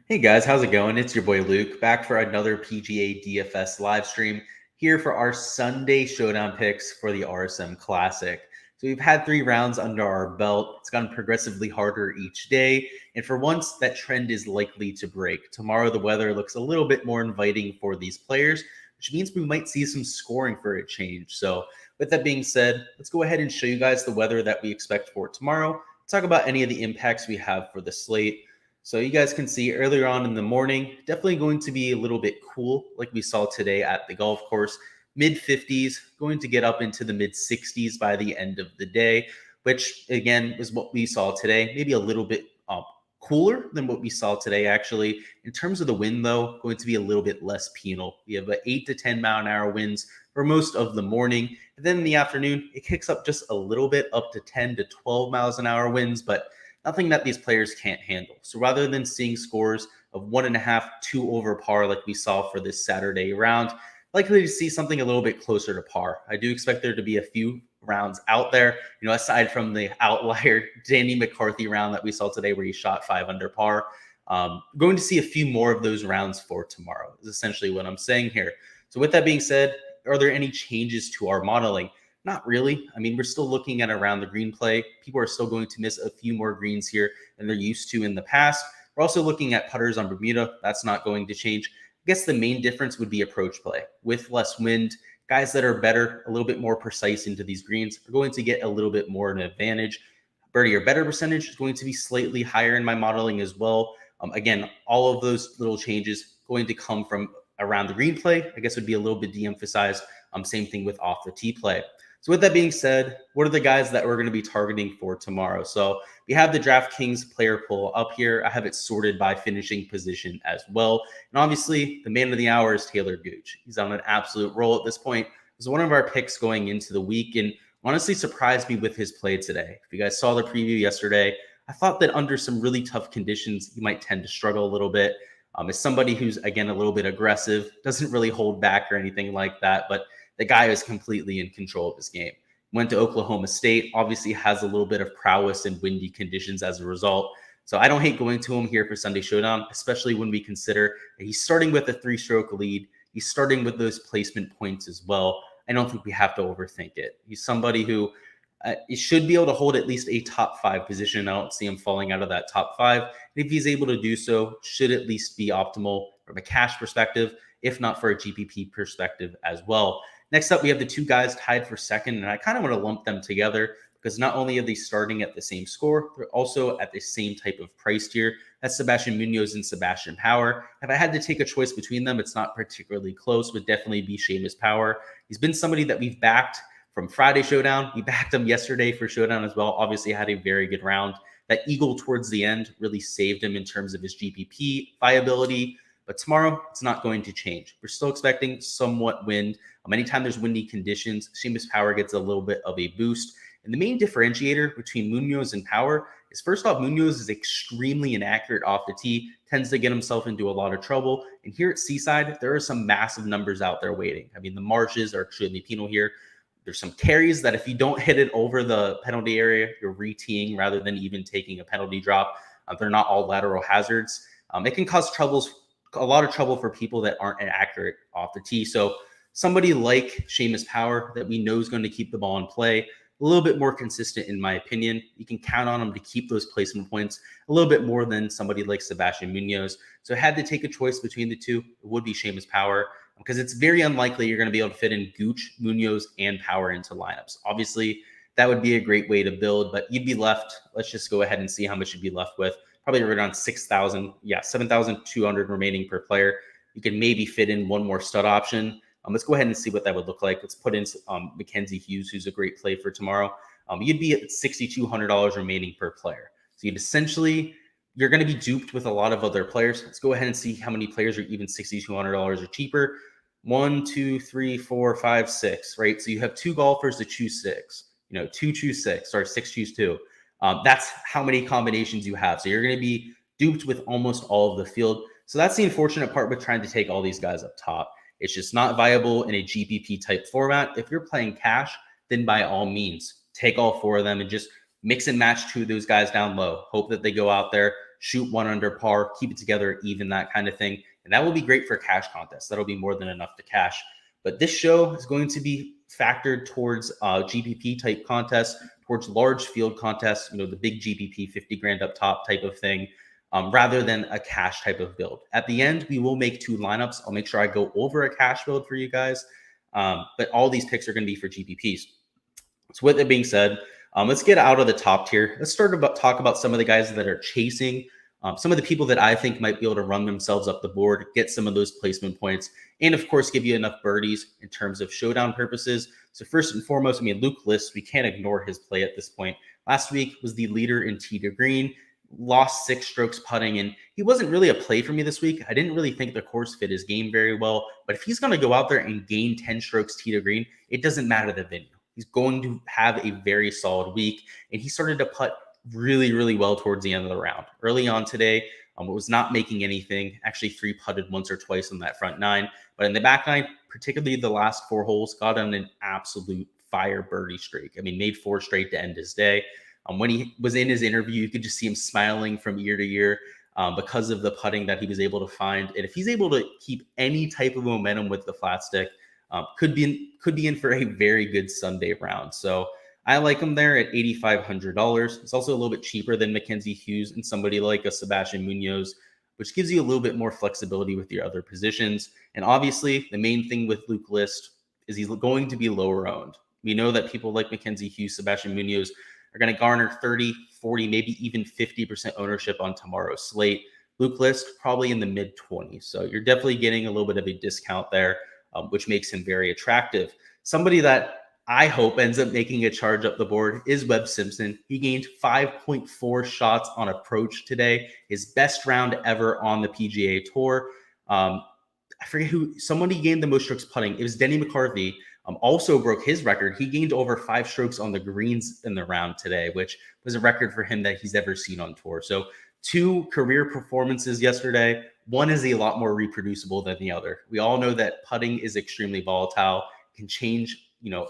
Hey guys, how's it going? It's your boy Luke back for another PGA DFS live stream here for our Sunday Showdown picks for the RSM Classic. So we've had 3 rounds under our belt. It's gotten progressively harder each day. And for once, that trend is likely to break. Tomorrow, the weather looks a little bit more inviting for these players, which means we might see some scoring for a change. So with that being said, let's go ahead and show you guys the weather that we expect for tomorrow. Talk about any of the impacts we have for the slate. So you guys can see earlier on in the morning, definitely going to be a little bit cool like we saw today at the golf course. Mid 50s, going to get up into the mid 60s by the end of the day, which again is what we saw today. Maybe a little bit cooler than what we saw today, actually. In terms of the wind, though, going to be a little bit less penal. We have 8 to 10 mile an hour winds for most of the morning. And then in the afternoon, it kicks up just a little bit up to 10 to 12 miles an hour winds, but nothing that these players can't handle. So rather than seeing scores of 1.5, 2 over par like we saw for this Saturday round, likely to see something a little bit closer to par. I do expect there to be a few rounds out there, aside from the outlier Danny McCarthy round that we saw today where he shot 5 under par. Going to see a few more of those rounds for tomorrow is essentially what I'm saying here. So with that being said, are there any changes to our modeling? Not really. I mean, we're still looking at around the green play. People are still going to miss a few more greens here than they're used to in the past. We're also looking at putters on Bermuda. That's not going to change. I guess the main difference would be approach play. With less wind, guys that are better, a little bit more precise into these greens are going to get a little bit more of an advantage. Birdie or better percentage is going to be slightly higher in my modeling as well. Again, all of those little changes going to come from around the green play. I guess would be a little bit de-emphasized. Same thing with off the tee play. So with that being said, what are the guys that we're going to be targeting for tomorrow? So we have the Draftkings player pool up here. I have it sorted by finishing position as well. And obviously, the man of the hour is Taylor Gooch. He's on an absolute roll at this point. It was one of our picks going into the week and honestly surprised me with his play today. If you guys saw the preview yesterday, I thought that under some really tough conditions, he might tend to struggle a little bit. As somebody who's, again, a little bit aggressive, doesn't really hold back or anything like that, but the guy is completely in control of his game. Went to Oklahoma State, obviously has a little bit of prowess in windy conditions as a result. So I don't hate going to him here for Sunday Showdown, especially when we consider that he's starting with a 3-stroke lead. He's starting with those placement points as well. I don't think we have to overthink it. He's somebody who should be able to hold at least a top 5 position. I don't see him falling out of that top 5. And if he's able to do so, should at least be optimal from a cash perspective, if not for a GPP perspective as well. Next up, we have the 2 guys tied for second, and I kind of want to lump them together because not only are they starting at the same score, they're also at the same type of price tier. That's Sebastian Munoz and Sebastian Power. If I had to take a choice between them, it's not particularly close, would definitely be Seamus Power. He's been somebody that we've backed from Friday Showdown. We backed him yesterday for Showdown as well. Obviously had a very good round. That eagle towards the end really saved him in terms of his GPP viability. But tomorrow, it's not going to change. We're still expecting somewhat wind. Anytime there's windy conditions, Seamus Power gets a little bit of a boost. And the main differentiator between Munoz and Power is, first off, Munoz is extremely inaccurate off the tee, tends to get himself into a lot of trouble. And here at Seaside, there are some massive numbers out there waiting. I mean, the marshes are extremely penal here. There's some carries that if you don't hit it over the penalty area, you're re-teeing rather than even taking a penalty drop. They're not all lateral hazards. It can cause a lot of trouble for people that aren't accurate off the tee. So somebody like Seamus Power that we know is going to keep the ball in play, a little bit more consistent in my opinion. You can count on him to keep those placement points a little bit more than somebody like Sebastian Munoz. So I had to take a choice between the two. It would be Seamus Power because it's very unlikely you're going to be able to fit in Gooch, Munoz, and Power into lineups. Obviously, that would be a great way to build, but you'd be left. Let's just go ahead and see how much you'd be left with. Probably around 7,200 remaining per player. You can maybe fit in one more stud option. Let's go ahead and see what that would look like. Let's put in Mckenzie Hughes, who's a great play for tomorrow. You'd be at $6,200 remaining per player. So you're going to be duped with a lot of other players. Let's go ahead and see how many players are even $6,200 or cheaper. 1, 2, 3, 4, 5, 6, right? So you have 2 golfers to choose 6. 2 choose 6, or 6 choose 2. That's how many combinations you have. So you're going to be duped with almost all of the field. So that's the unfortunate part with trying to take all these guys up top. It's just not viable in a GPP type format. If you're playing cash, then by all means, take all 4 of them and just mix and match 2 of those guys down low. Hope that they go out there, shoot 1 under par, keep it together, even, that kind of thing. And that will be great for a cash contest. That'll be more than enough to cash. But this show is going to be factored towards GPP type contests, towards large field contests, the big GPP 50 grand up top type of thing, rather than a cash type of build. At the end, we will make 2 lineups. I'll make sure I go over a cash build for you guys. But all these picks are going to be for GPPs. So with that being said, let's get out of the top tier. Let's talk about some of the guys that are chasing, some of the people that I think might be able to run themselves up the board, get some of those placement points, and of course, give you enough birdies in terms of showdown purposes. So first and foremost, Luke List, we can't ignore his play at this point. Last week was the leader in tee to green, lost 6 strokes putting, and he wasn't really a play for me this week. I didn't really think the course fit his game very well, but if he's going to go out there and gain 10 strokes tee to green, it doesn't matter the venue. He's going to have a very solid week, and he started to putt really, really well towards the end of the round. Early on today, it was not making anything, actually 3-putted once or twice on that front 9, but in the back 9, particularly the last 4 holes, got on an absolute fire birdie streak. Made 4 straight to end his day. When he was in his interview, you could just see him smiling from ear to ear because of the putting that he was able to find. And if he's able to keep any type of momentum with the flat stick, could be in for a very good Sunday round. So I like him there at $8,500. It's also a little bit cheaper than Mckenzie Hughes and somebody like a Sebastian Munoz, which gives you a little bit more flexibility with your other positions. And obviously, the main thing with Luke List is he's going to be lower owned. We know that people like Mckenzie Hughes, Sebastian Munoz are going to garner 30, 40, maybe even 50% ownership on tomorrow's slate. Luke List, probably in the mid-20s. So you're definitely getting a little bit of a discount there, which makes him very attractive. Somebody that I hope ends up making a charge up the board is Webb Simpson. He gained 5.4 shots on approach today, his best round ever on the PGA Tour. I forget somebody gained the most strokes putting. It was Denny McCarthy. Also broke his record. He gained over 5 strokes on the greens in the round today, which was a record for him that he's ever seen on tour. So 2 career performances yesterday. One is a lot more reproducible than the other. We all know that putting is extremely volatile, can change,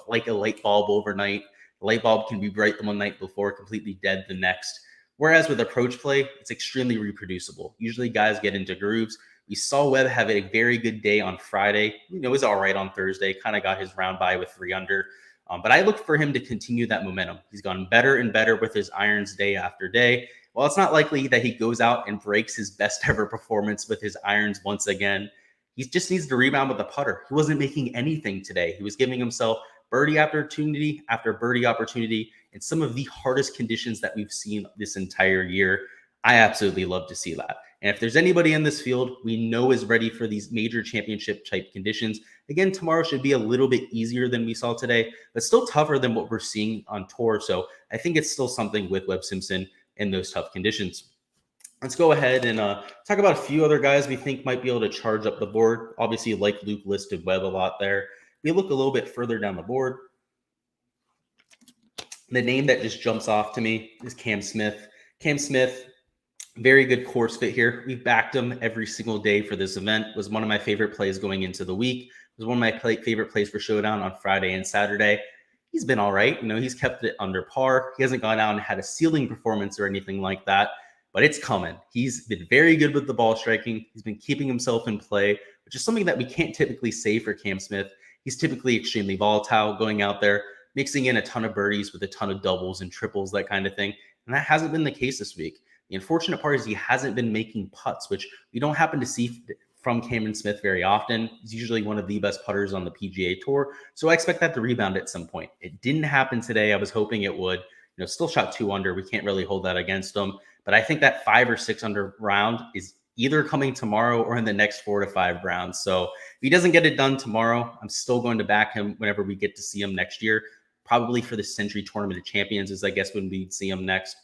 like a light bulb overnight. The light bulb can be bright the one night before, completely dead the next. Whereas with approach play, it's extremely reproducible. Usually guys get into grooves. We saw Webb have a very good day on Friday. He was all right on Thursday, kind of got his round by with 3 under. But I look for him to continue that momentum. He's gone better and better with his irons day after day. While it's not likely that he goes out and breaks his best ever performance with his irons once again, he just needs to rebound with the putter. He wasn't making anything today. He was giving himself birdie opportunity after birdie opportunity in some of the hardest conditions that we've seen this entire year. I absolutely love to see that. And if there's anybody in this field we know is ready for these major championship type conditions, again, tomorrow should be a little bit easier than we saw today, but still tougher than what we're seeing on tour. So I think it's still something with Webb Simpson in those tough conditions. Let's go ahead and talk about a few other guys we think might be able to charge up the board. Obviously, like Luke listed Webb a lot there. We look a little bit further down the board. The name that just jumps off to me is Cam Smith. Cam Smith, very good course fit here. We've backed him every single day for this event. Was one of my favorite plays going into the week. Was one of my favorite plays for Showdown on Friday and Saturday. He's been all right. He's kept it under par. He hasn't gone out and had a ceiling performance or anything like that, but it's coming. He's been very good with the ball striking. He's been keeping himself in play, which is something that we can't typically say for Cam Smith. He's typically extremely volatile, going out there, mixing in a ton of birdies with a ton of doubles and triples, that kind of thing. And that hasn't been the case this week. The unfortunate part is he hasn't been making putts, which we don't happen to see from Cameron Smith very often. He's usually one of the best putters on the PGA Tour. So I expect that to rebound at some point. It didn't happen today. I was hoping it would. Still shot 2 under. We can't really hold that against him. But I think that 5 or 6 under round is either coming tomorrow or in the next 4 to 5 rounds. So if he doesn't get it done tomorrow, I'm still going to back him whenever we get to see him next year. Probably for the Century Tournament of Champions is, I guess, when we see him next.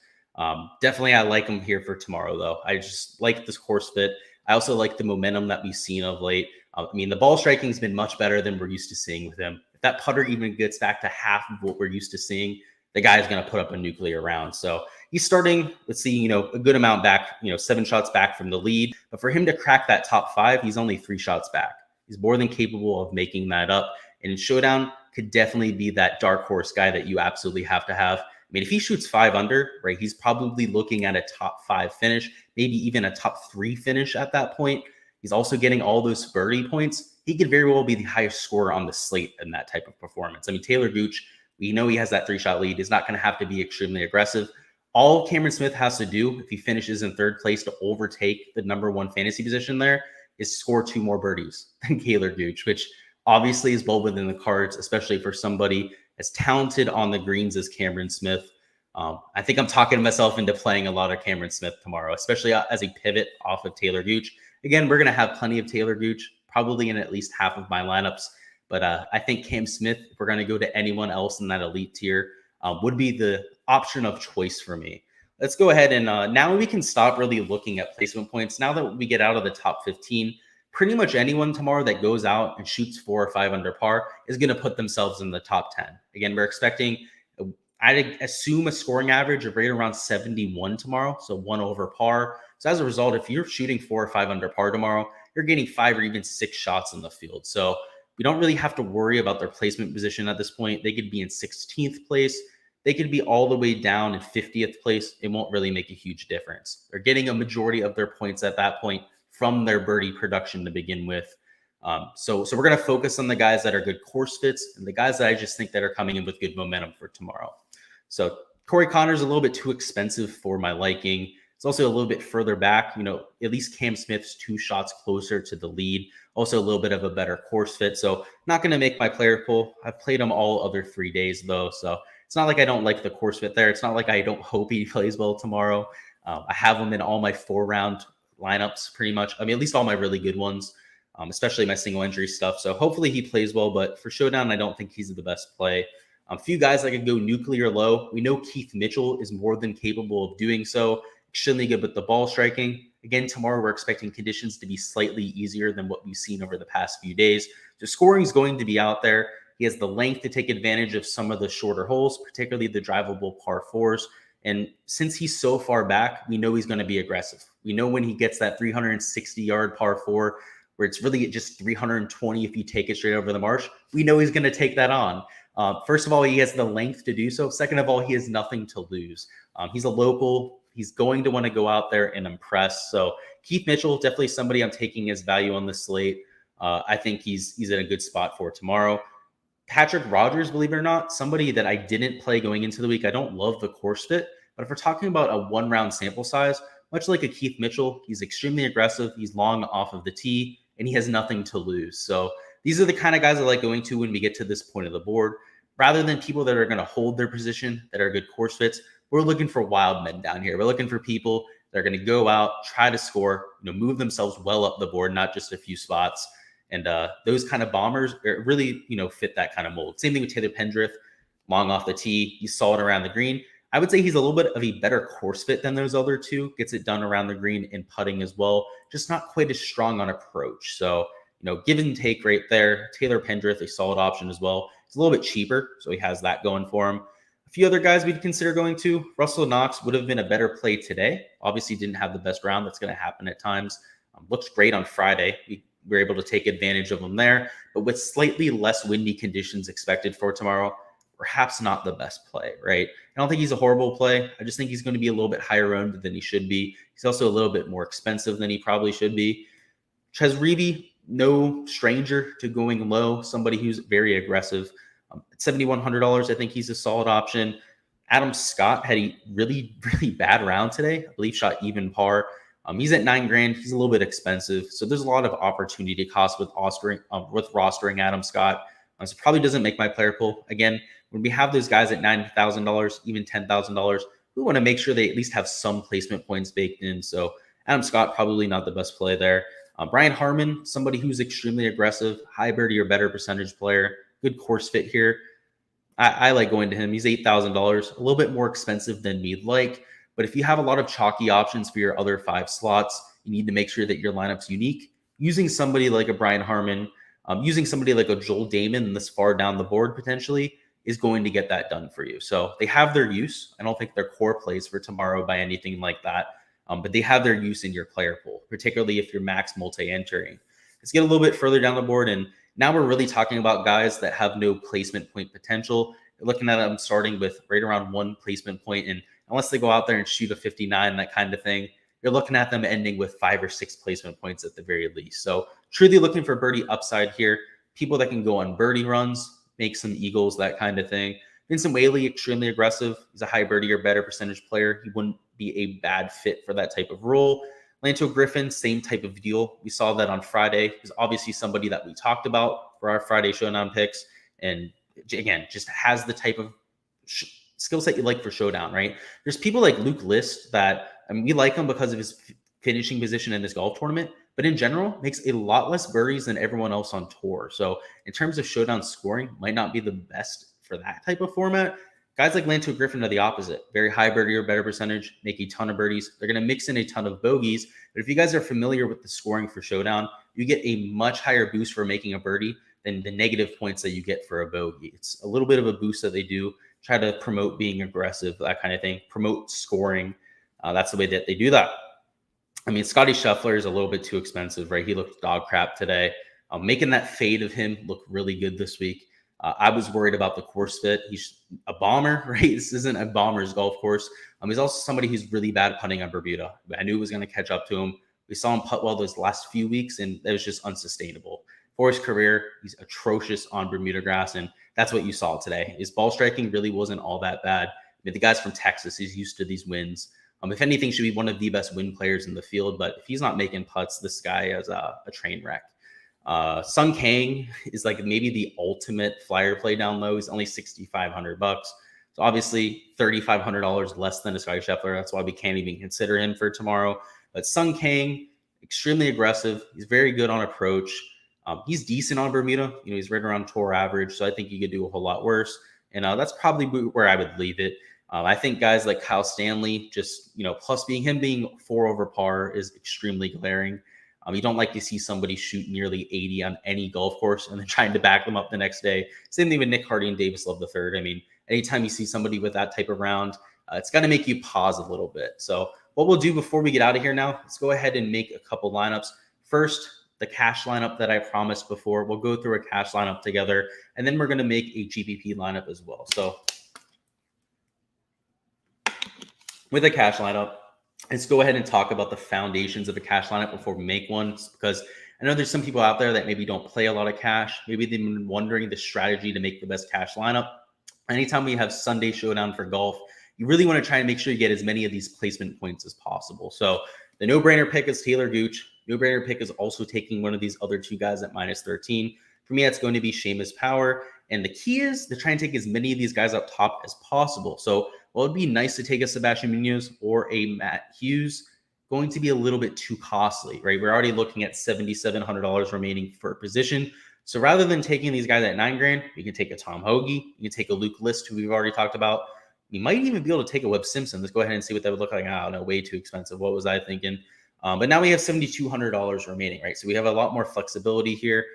Definitely, I like him here for tomorrow, though. I just like this course fit. I also like the momentum that we've seen of late. The ball striking has been much better than we're used to seeing with him. If that putter even gets back to half of what we're used to seeing, the guy's going to put up a nuclear round. So he's starting, let's see, a good amount back, 7 shots back from the lead. But for him to crack that top 5, he's only 3 shots back. He's more than capable of making that up. And in Showdown, could definitely be that dark horse guy that you absolutely have to have. mean, if he shoots 5 under, right, he's probably looking at a top 5 finish, maybe even a top 3 finish at that point. He's also getting all those birdie points. He could very well be the highest scorer on the slate in that type of performance. I mean, Taylor Gooch, we know he has that 3-shot lead. He's not going to have to be extremely aggressive. All Cameron Smith has to do if he finishes in 3rd place to overtake the number 1 fantasy position there is score 2 more birdies than Taylor Gooch, which obviously is well within the cards, especially for somebody as talented on the greens as Cameron Smith. I think I'm talking myself into playing a lot of Cameron Smith tomorrow, especially as a pivot off of Taylor Gooch. Again, we're going to have plenty of Taylor Gooch, probably in at least half of my lineups. But I think Cam Smith, if we're going to go to anyone else in that elite tier, would be the option of choice for me. Let's go ahead and now we can stop really looking at placement points. Now that we get out of the top 15, pretty much anyone tomorrow that goes out and shoots 4 or 5 under par is going to put themselves in the top 10. Again, we're expecting, I'd assume, a scoring average of right around 71 tomorrow, so 1 over par. So as a result, if you're shooting 4 or 5 under par tomorrow, you're getting 5 or even 6 shots in the field. So we don't really have to worry about their placement position at this point. They could be in 16th place. They could be all the way down in 50th place. It won't really make a huge difference. They're getting a majority of their points at that point from their birdie production to begin with. So we're going to focus on the guys that are good course fits and the guys that I just think that are coming in with good momentum for tomorrow. So Corey Connors a little bit too expensive for my liking. It's also a little bit further back. You know, at least Cam Smith's 2 shots closer to the lead. Also a little bit of a better course fit. So not going to make my player pool. I've played him all other 3 days though. So it's not like I don't like the course fit there. It's not like I don't hope he plays well tomorrow. I have him in all my 4-round lineups pretty much. I mean, at least all my really good ones, especially my single injury stuff. So hopefully he plays well, but for Showdown, I don't think he's the best play. A few guys that could go nuclear low. We know Keith Mitchell is more than capable of doing so. Extremely good with the ball striking. Again, tomorrow we're expecting conditions to be slightly easier than what we've seen over the past few days. So scoring is going to be out there. He has the length to take advantage of some of the shorter holes, particularly the drivable par 4s. And since he's so far back, we know he's going to be aggressive. We know when he gets that 360-yard par 4, where it's really just 320 if you take it straight over the marsh, we know he's going to take that on. First of all, he has the length to do so. Second of all, he has nothing to lose. He's a local. He's going to want to go out there and impress. So Keith Mitchell, definitely somebody I'm taking his value on the slate. I think he's in a good spot for tomorrow. Patrick Rogers, believe it or not, somebody that I didn't play going into the week. I don't love the course fit, but if we're talking about a 1-round sample size, much like a Keith Mitchell, he's extremely aggressive. He's long off of the tee, and he has nothing to lose. So these are the kind of guys I like going to when we get to this point of the board. Rather than people that are going to hold their position, that are good course fits, we're looking for wild men down here. We're looking for people that are going to go out, try to score, move themselves well up the board, not just a few spots. And those kind of bombers really, fit that kind of mold. Same thing with Taylor Pendrif, long off the tee. He's solid around the green. I would say he's a little bit of a better course fit than those other two. Gets it done around the green and putting as well. Just not quite as strong on approach. So, give and take right there. Taylor Pendrif, a solid option as well. It's a little bit cheaper, so he has that going for him. A few other guys we'd consider going to. Russell Knox would have been a better play today. Obviously didn't have the best round. That's going to happen at times. Looks great on Friday. We were able to take advantage of him there. But with slightly less windy conditions expected for tomorrow, perhaps not the best play, right? I don't think he's a horrible play. I just think he's going to be a little bit higher owned than he should be. He's also a little bit more expensive than he probably should be. Ches Reavie, no stranger to going low, somebody who's very aggressive. At $7,100, I think he's a solid option. Adam Scott had a really, really bad round today. I believe shot even par. He's at $9,000. He's a little bit expensive. So there's a lot of opportunity cost with rostering Adam Scott. So probably doesn't make my player pool. Again, when we have those guys at $9,000, even $10,000, we want to make sure they at least have some placement points baked in. So Adam Scott, probably not the best play there. Brian Harmon, somebody who's extremely aggressive, high birdie or better percentage player, good course fit here. I like going to him. He's $8,000, a little bit more expensive than we'd like. But if you have a lot of chalky options for your other 5 slots, you need to make sure that your lineup's unique. Using somebody like a Brian Harmon, using somebody like a Joel Damon this far down the board potentially is going to get that done for you. So they have their use. I don't think they're core plays for tomorrow by anything like that. But they have their use in your player pool, particularly if you're max multi-entering. Let's get a little bit further down the board. And now we're really talking about guys that have no placement point potential. You're looking at them starting with right around 1 placement point, and unless they go out there and shoot a 59, that kind of thing, you're looking at them ending with 5 or 6 placement points at the very least. So truly looking for birdie upside here. People that can go on birdie runs, make some eagles, that kind of thing. Vincent Whaley, extremely aggressive. He's a high birdie or better percentage player. He wouldn't be a bad fit for that type of role. Griffin, same type of deal. We saw that on Friday. He's obviously somebody that we talked about for our Friday Showdown picks. And again, just has the type of skill set you like for Showdown, right? There's people like Luke List that, I mean, we like him because of his finishing position in this golf tournament, but in general, makes a lot less birdies than everyone else on tour. So in terms of Showdown scoring, might not be the best for that type of format. Guys like Griffin are the opposite. Very high birdie or better percentage, make a ton of birdies. They're going to mix in a ton of bogeys. But if you guys are familiar with the scoring for Showdown, you get a much higher boost for making a birdie than the negative points that you get for a bogey. It's a little bit of a boost that they do. Try to promote being aggressive, that kind of thing. Promote scoring. That's the way that they do that. I mean, Scotty Scheffler is a little bit too expensive, right? He looked dog crap today. Making that fade of him look really good this week. I was worried about the course fit. He's a bomber, right? This isn't a bomber's golf course. He's also somebody who's really bad putting on Bermuda. I knew it was going to catch up to him. We saw him putt well those last few weeks, and it was just unsustainable. For his career, he's atrocious on Bermuda grass, and that's what you saw today. His ball striking really wasn't all that bad. I mean, the guy's from Texas. He's used to these wins. If anything, should be one of the best win players in the field. But if he's not making putts, this guy is a train wreck. Kang is like maybe the ultimate flyer play down low. He's only $6,500. So obviously $3,500 less than a Scotty Scheffler. That's why we can't even consider him for tomorrow. But Kang, extremely aggressive. He's very good on approach. He's decent on Bermuda. He's right around tour average. So I think he could do a whole lot worse. And that's probably where I would leave it. I think guys like Kyle Stanley, just, plus him being 4 over par is extremely glaring. You don't like to see somebody shoot nearly 80 on any golf course and then trying to back them up the next day. Same thing with Nick Hardy and Davis Love III. I mean, anytime you see somebody with that type of round, it's got to make you pause a little bit. So what we'll do before we get out of here now, let's go ahead and make a couple lineups. First, the cash lineup that I promised before. We'll go through a cash lineup together, and then we're going to make a GPP lineup as well. So with a cash lineup, let's go ahead and talk about the foundations of a cash lineup before we make one, because I know there's some people out there that maybe don't play a lot of cash. Maybe they've been wondering the strategy to make the best cash lineup. Anytime we have Sunday Showdown for golf, you really want to try and make sure you get as many of these placement points as possible. So the no-brainer pick is Taylor Gooch. No-brainer pick is also taking one of these other 2 guys at -13. For me, that's going to be Seamus Power. And the key is to try and take as many of these guys up top as possible. So while it'd be nice to take a Sebastian Munoz or a Matt Hughes, going to be a little bit too costly, right? We're already looking at $7,700 remaining for a position. So rather than taking these guys at $9,000, we can take a Tom Hoge. You can take a Luke List, who we've already talked about. You might even be able to take a Webb Simpson. Let's go ahead and see what that would look like. I don't know, way too expensive. What was I thinking? But now we have $7,200 remaining, right? So we have a lot more flexibility here.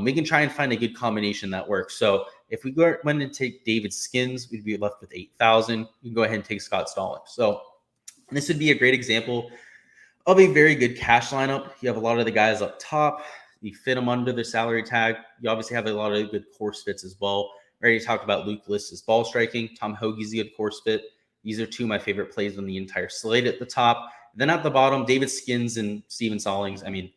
We can try and find a good combination that works. So if we went and take David Skins, we'd be left with $8,000. You can go ahead and take Scott Stallings. So this would be a great example of a very good cash lineup. You have a lot of the guys up top. You fit them under the salary tag. You obviously have a lot of good course fits as well. I already talked about Luke List's ball striking. Tom Hoge's a good course fit. These are 2 of my favorite plays on the entire slate at the top. Then at the bottom, David Skins and Steven Stallings. I mean,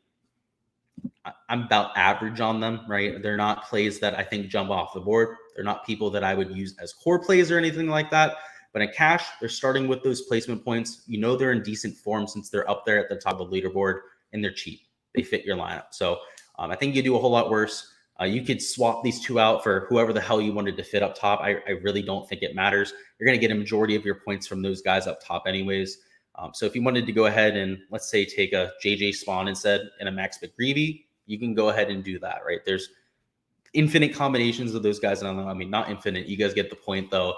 I'm about average on them, right? They're not plays that I think jump off the board. They're not people that I would use as core plays or anything like that. But in cash, they're starting with those placement points. They're in decent form since they're up there at the top of the leaderboard, and they're cheap. They fit your lineup. So I think you do a whole lot worse. You could swap these 2 out for whoever the hell you wanted to fit up top. I really don't think it matters. You're going to get a majority of your points from those guys up top anyways. So if you wanted to go ahead and, let's say, take a JJ Spawn instead and a Max McGreevy, you can go ahead and do that, right? There's infinite combinations of those guys. And I mean, not infinite. You guys get the point, though.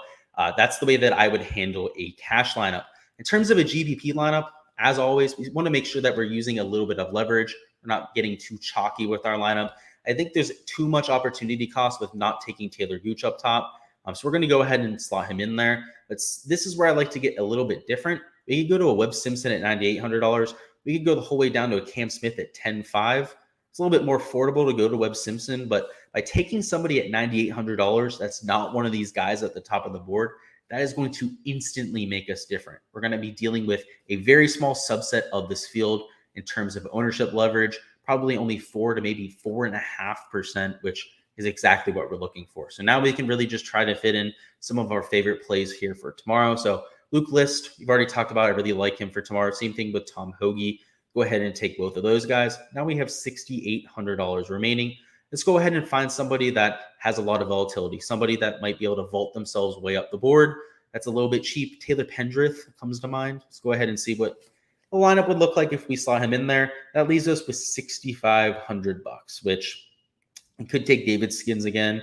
That's the way that I would handle a cash lineup. In terms of a GPP lineup, as always, we want to make sure that we're using a little bit of leverage. We're not getting too chalky with our lineup. I think there's too much opportunity cost with not taking Taylor Gooch up top. So we're going to go ahead and slot him in there. But this is where I like to get a little bit different. We could go to a Webb Simpson at $9,800. We could go the whole way down to a Cam Smith at $10,500. it's a little bit more affordable to go to Webb Simpson, but by taking somebody at $9,800, that's not one of these guys at the top of the board. That is going to instantly make us different. We're going to be dealing with a very small subset of this field in terms of ownership leverage, probably only 4 to maybe 4.5%, which is exactly what we're looking for. So now we can really just try to fit in some of our favorite plays here for tomorrow. So Luke List, you've already talked about. I really like him for tomorrow. Same thing with Tom Hoagie. Go ahead and take both of those guys. Now we have $6,800 remaining. Let's go ahead and find somebody that has a lot of volatility, somebody that might be able to vault themselves way up the board. That's a little bit cheap. Taylor Pendrif comes to mind. Let's go ahead and see what the lineup would look like if we saw him in there. That leaves us with $6,500, which we could take David Skins again.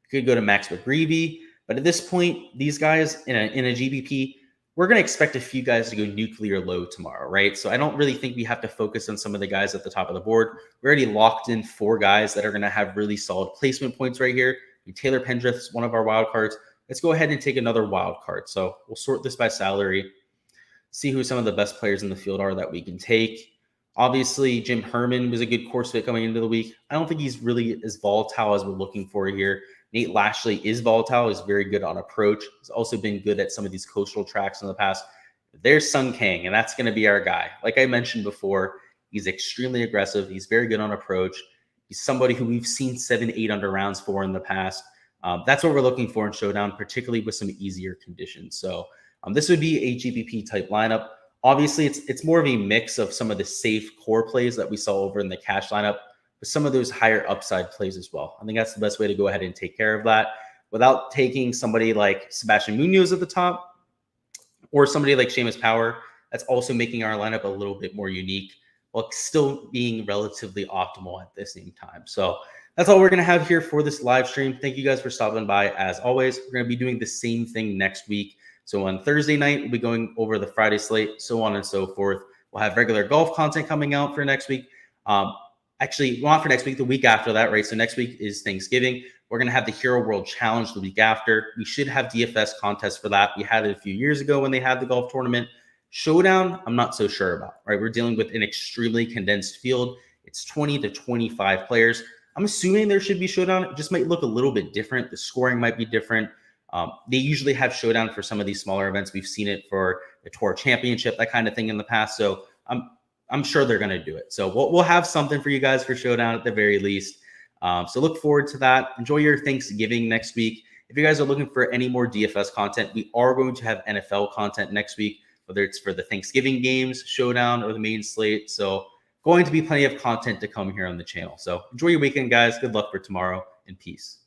We could go to Max McGreevy. But at this point, these guys in a GBP, we're going to expect a few guys to go nuclear low tomorrow, right? So I don't really think we have to focus on some of the guys at the top of the board. We're already locked in 4 guys that are going to have really solid placement points right here. Taylor Pendrith is one of our wild cards. Let's go ahead and take another wild card. So we'll sort this by salary, see who some of the best players in the field are that we can take. Obviously, Jim Harmon was a good course fit coming into the week. I don't think he's really as volatile as we're looking for here. Nate Lashley is volatile. He's very good on approach. He's also been good at some of these coastal tracks in the past. There's Sung Kang, and that's going to be our guy. Like I mentioned before, he's extremely aggressive. He's very good on approach. He's somebody who we've seen 7-8 under rounds for in the past. That's what we're looking for in Showdown, particularly with some easier conditions. So this would be a GPP type lineup. Obviously, it's more of a mix of some of the safe core plays that we saw over in the cash lineup, with some of those higher upside plays as well. I think that's the best way to go ahead and take care of that without taking somebody like Sebastian Munoz at the top or somebody like Seamus Power. That's also making our lineup a little bit more unique while still being relatively optimal at the same time. So that's all we're going to have here for this live stream. Thank you guys for stopping by. As always, we're going to be doing the same thing next week. So on Thursday night, we'll be going over the Friday slate, so on and so forth. We'll have regular golf content coming out for next week. Actually, not for next week, the week after that, right? So next week is Thanksgiving. We're going to have the Hero World Challenge the week after. We should have DFS contests for that. We had it a few years ago when they had the golf tournament. Showdown, I'm not so sure about, right? We're dealing with an extremely condensed field. It's 20 to 25 players. I'm assuming there should be Showdown. It just might look a little bit different. The scoring might be different. They usually have Showdown for some of these smaller events. We've seen it for the Tour Championship, that kind of thing in the past. So I'm sure they're going to do it. So we'll have something for you guys for Showdown at the very least. So look forward to that. Enjoy your Thanksgiving next week. If you guys are looking for any more DFS content, we are going to have NFL content next week, whether it's for the Thanksgiving games, Showdown, or the main slate. So going to be plenty of content to come here on the channel. So enjoy your weekend, guys. Good luck for tomorrow, and peace.